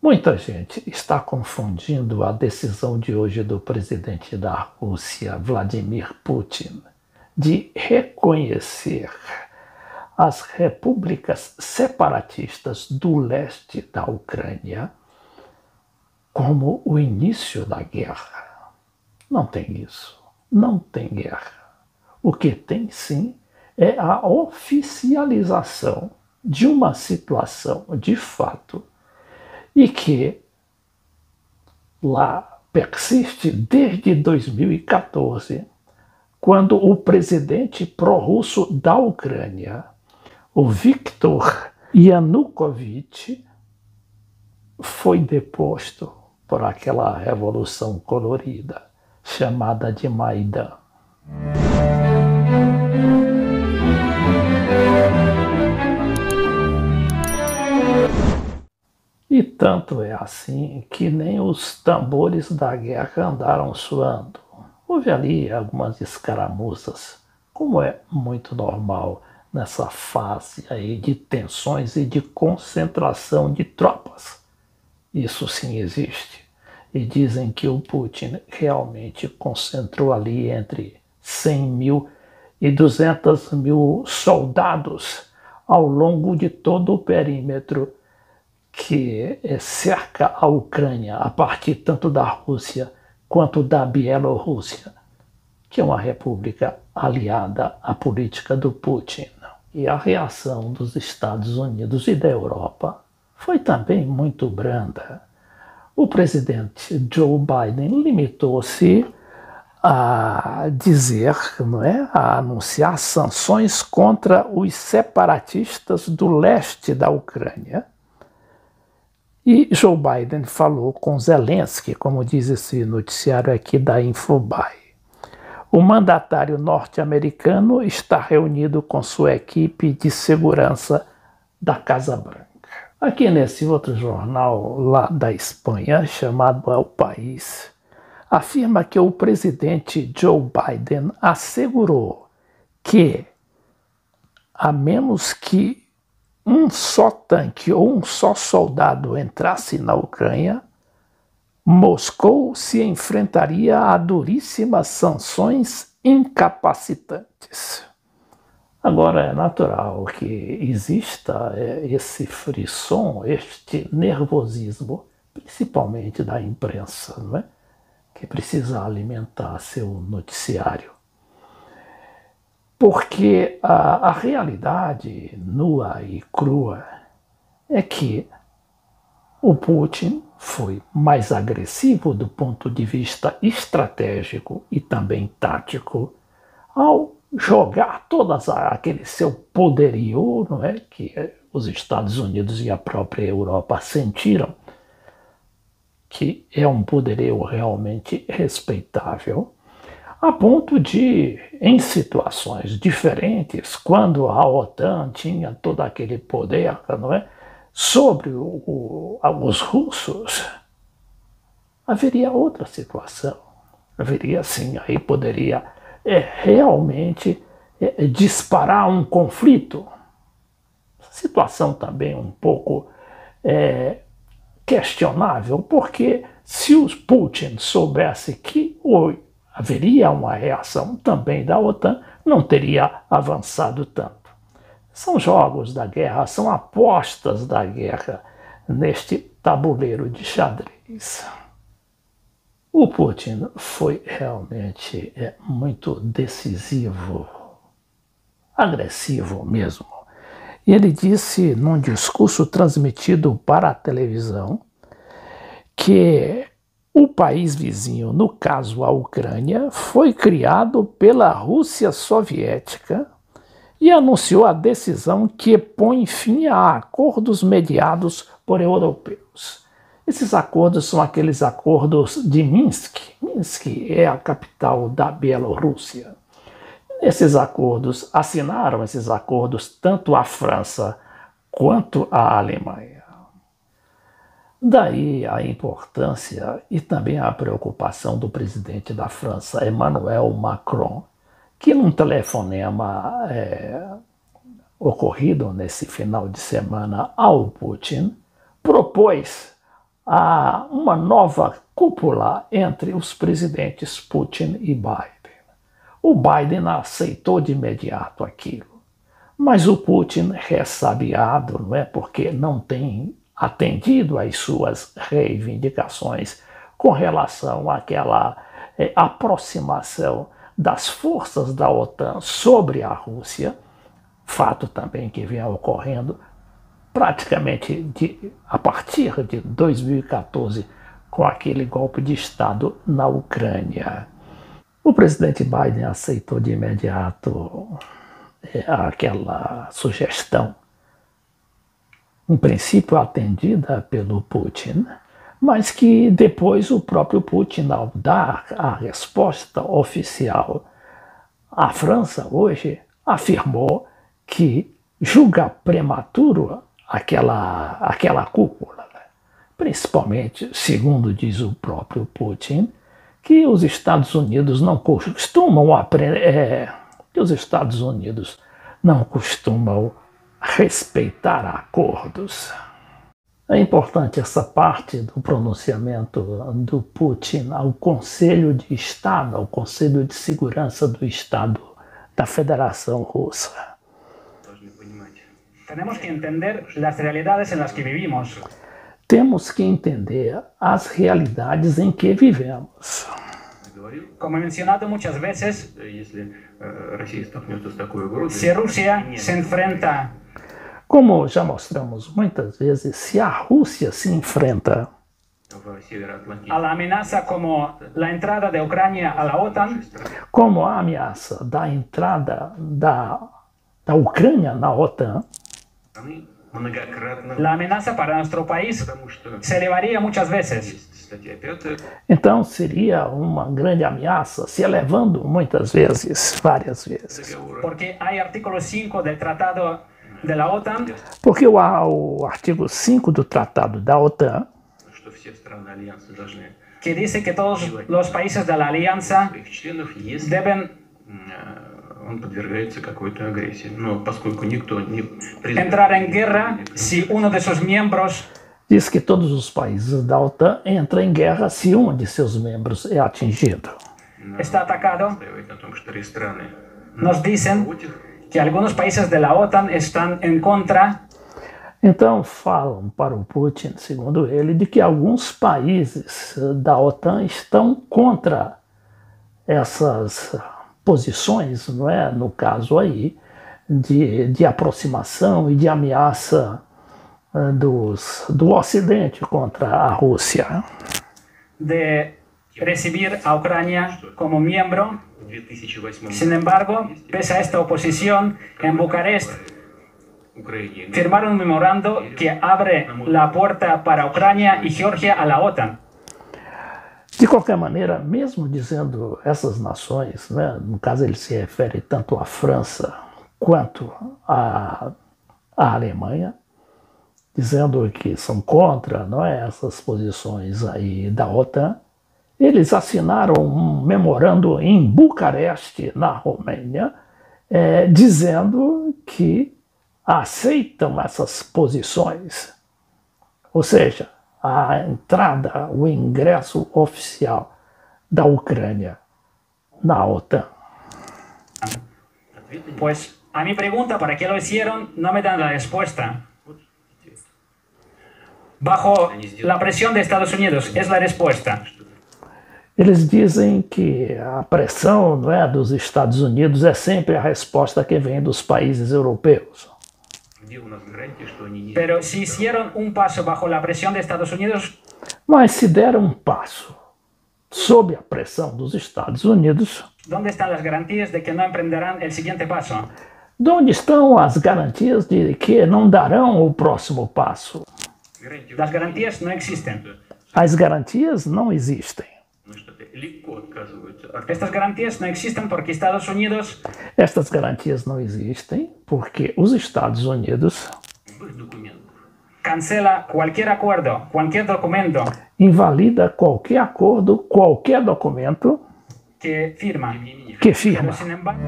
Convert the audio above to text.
Muita gente está confundindo a decisão de hoje do presidente da Rússia, Vladimir Putin, de reconhecer as repúblicas separatistas do leste da Ucrânia como o início da guerra. Não tem isso. Não tem guerra. O que tem, sim, é a oficialização de uma situação de fato e que lá persiste desde 2014, quando o presidente pró-russo da Ucrânia, o Viktor Yanukovych, foi deposto por aquela revolução colorida chamada de Maidan. E tanto é assim que nem os tambores da guerra andaram suando. Houve ali algumas escaramuças, como é muito normal nessa fase aí de tensões e de concentração de tropas. Isso sim existe. E dizem que o Putin realmente concentrou ali entre 100 mil e 200 mil soldados ao longo de todo o perímetro que cerca a Ucrânia, a partir tanto da Rússia quanto da Bielorrússia, que é uma república aliada à política do Putin. E a reação dos Estados Unidos e da Europa foi também muito branda. O presidente Joe Biden limitou-se a dizer, a anunciar sanções contra os separatistas do leste da Ucrânia. E Joe Biden falou com Zelensky, como diz esse noticiário aqui da Infobae. O mandatário norte-americano está reunido com sua equipe de segurança da Casa Branca. Aqui nesse outro jornal lá da Espanha, chamado El País, afirma que o presidente Joe Biden assegurou que, a menos que um só tanque ou um só soldado entrasse na Ucrânia, Moscou se enfrentaria a duríssimas sanções incapacitantes. Agora, é natural que exista esse frisson, este nervosismo, principalmente da imprensa, não é? Que precisa alimentar seu noticiário. Porque a realidade nua e crua é que o Putin foi mais agressivo do ponto de vista estratégico e também tático ao jogar todo aquele seu poderio, não é, que os Estados Unidos e a própria Europa sentiram, que é um poderio realmente respeitável, a ponto de, em situações diferentes, quando a OTAN tinha todo aquele poder, não é, sobre os russos, haveria outra situação. Haveria sim, aí poderia realmente disparar um conflito. Situação também um pouco questionável, porque se o Putin soubesse que haveria uma reação também da OTAN, não teria avançado tanto. São jogos da guerra, são apostas da guerra neste tabuleiro de xadrez. O Putin foi realmente muito decisivo, agressivo mesmo. E ele disse num discurso transmitido para a televisão que o país vizinho, no caso a Ucrânia, foi criado pela Rússia soviética e anunciou a decisão que põe fim a acordos mediados por europeus. Esses acordos são aqueles acordos de Minsk. Minsk é a capital da Bielorrússia. Assinaram esses acordos tanto a França quanto a Alemanha. Daí a importância e também a preocupação do presidente da França, Emmanuel Macron, que num telefonema ocorrido nesse final de semana ao Putin, propôs há uma nova cúpula entre os presidentes Putin e Biden. O Biden aceitou de imediato aquilo, mas o Putin, ressabiado, não é, porque não tem atendido às suas reivindicações com relação àquela aproximação das forças da OTAN sobre a Rússia, fato também que vem ocorrendo praticamente a partir de 2014, com aquele golpe de Estado na Ucrânia. O presidente Biden aceitou de imediato aquela sugestão, em princípio atendida pelo Putin, mas que depois o próprio Putin, ao dar a resposta oficial à França hoje, afirmou que julga prematuro aquela cúpula, né? Principalmente, segundo diz o próprio Putin, que os Estados Unidos não costumam respeitar acordos. É importante essa parte do pronunciamento do Putin ao Conselho de Estado, ao Conselho de Segurança do Estado da Federação Russa. Temos que entender as realidades em las que vivimos. Temos que entender as realidades em que vivemos. Como he mencionado muchas veces, si Rusia se enfrenta, como já mostramos muitas vezes, se a Rússia se enfrenta a la amenaza como la entrada de Ucrania a la OTAN, como a ameaça da entrada da Ucrânia na OTAN, la amenaza para nuestro país se elevaría muchas veces. Então seria uma grande ameaça, se elevando muitas vezes, várias vezes. Porque hay artículo 5 del Tratado de la OTAN, porque o artigo 5 do Tratado da OTAN, que dice que todos los países de la alianza deben entrar en guerra si uno de sus miembros diz que todos os países da OTAN entram em guerra se um de seus membros é atingido. Está atacado. Nos dicen que algunos países de la OTAN están en contra. Então falam para o Putin, segundo ele, de que alguns países da OTAN estão contra essas posições, não é? No caso aí, de aproximação e de ameaça do Ocidente contra a Rússia. De recibir a Ucrania como miembro. Sin embargo, pese a esta oposición, en Bucarest firmaron un memorando que abre la puerta para Ucrania y Georgia a la OTAN. De qualquer maneira, mesmo dizendo essas nações, né, no caso ele se refere tanto à França quanto à Alemanha, dizendo que são contra, não é, essas posições aí da OTAN, eles assinaram um memorando em Bucareste, na Romênia, dizendo que aceitam essas posições, ou seja, a entrada, o ingresso oficial da Ucrânia na OTAN. Pues a mi pregunta, ¿para qué lo hicieron? No me dan la respuesta. Bajo la presión de Estados Unidos es la respuesta. Eles dizem que a pressão, não é, dos Estados Unidos é sempre a resposta que vem dos países europeus. Pero si hicieron un paso bajo la presión de Estados Unidos, mas se deram um passo sob a pressão dos Estados Unidos, ¿dónde están las garantías de que no emprenderán el siguiente paso? Onde estão as garantias de que não darão o próximo passo? Las garantías no existen. As garantias não existem. Estas garantías no existen porque Estados Unidos... Estas garantias não existem porque os Estados Unidos... cancela cualquier acuerdo, cualquier documento... invalida qualquer acordo, qualquer documento... que firma. Que firma. Pero, sin embargo...